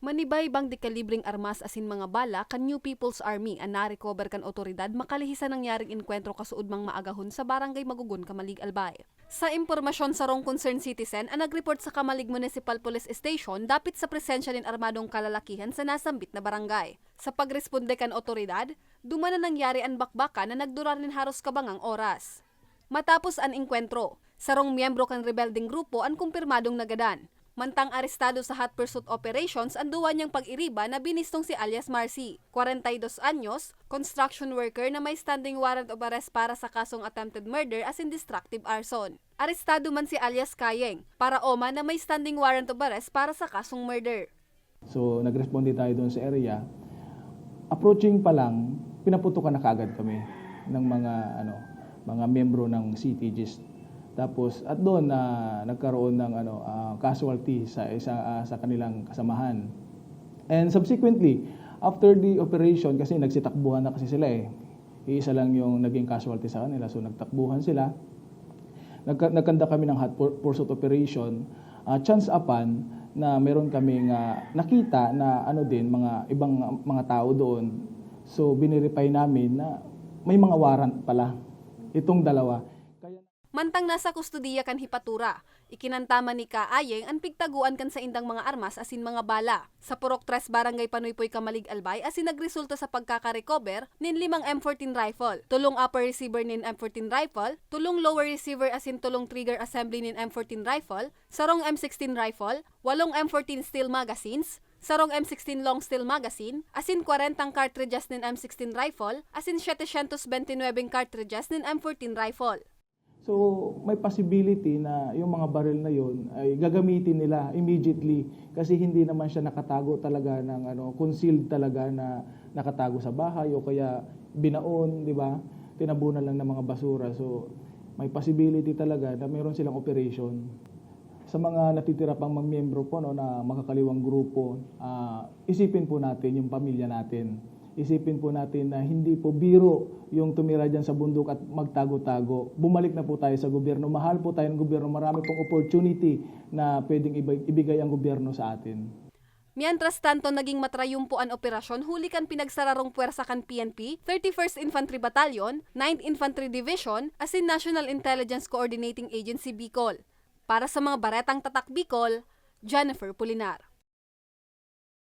Manibay-bang dekalibring armas asin mga bala kan New People's Army ang narecover kan otoridad makalihisan nangyaring enkwentro kasuod mang maagahon sa barangay Magugon, Kamalig, Albay. Sa impormasyon sa rong concerned citizen ang nagreport sa Kamalig Municipal Police Station dapit sa presensya nin armadong kalalakihan sa nasambit na barangay. Sa pagresponde kan otoridad, dumana nangyari ang bakbakan na nagdurar nin haros kabangang oras. Matapos ang enkwentro, sa rong miyembro kan rebelding grupo ang kumpirmadong nagadan. Mantang arestado sa hot pursuit operations ang duwa niyang pag-iriba na binistong si alias Marcy, 42 anyos, construction worker na may standing warrant of arrest para sa kasong attempted murder as in destructive arson. Arestado man si alias Kayeng, para oma na may standing warrant of arrest para sa kasong murder. So nagresponde tayo doon sa area. Approaching pa lang, pinaputukan na kaagad kami ng mga membro ng CTGs. Tapos at doon nagkaroon ng casualty sa kanilang kasamahan. And subsequently, after the operation kasi nagsitakbuhan na kasi sila eh. Iisa lang yung naging casualty sa kanila. So nagtakbuhan sila. Nagkanda kami ng hot pursuit operation. Chance upon na meron kaming nakita na mga ibang mga tao doon. So binirify namin na may mga warrant pala itong dalawa. Mantang nasa kustodiya kan hipatura, ikinantama ni Kaayeng ang pigtaguan kan sa indang mga armas asin mga bala. Sa Purok 3 Barangay Panuypoy, Kamalig, Albay asin nagresulta sa pagkakarecover nin 5 M14 rifle, 3 upper receiver nin M14 rifle, 3 lower receiver asin 3 trigger assembly nin M14 rifle, sarong M16 rifle, 8 M14 steel magazines, sarong M16 long steel magazine, asin 40 cartridges nin M16 rifle, asin 729 cartridges nin M14 rifle. So, may possibility na yung mga baril na yon ay gagamitin nila immediately kasi hindi naman siya nakatago talaga ng concealed talaga na nakatago sa bahay o kaya binaon, di ba? Tinabunan lang ng mga basura. So, may possibility talaga na mayroon silang operation. Sa mga natitira pang mga miyembro po na makakaliwang grupo, isipin po natin yung pamilya natin. Isipin po natin na hindi po biro yung tumira dyan sa bundok at magtago-tago. Bumalik na po tayo sa gobyerno. Mahal po tayo ng gobyerno. Marami pong opportunity na pwedeng ibigay ang gobyerno sa atin. Mientras tanto, naging matrayumpo ang operasyon huli kan pinagsararong puwersa kan PNP, 31st Infantry Battalion, 9th Infantry Division, asin National Intelligence Coordinating Agency Bicol. Para sa mga baretang tatak Bicol, Jennifer Pulinar.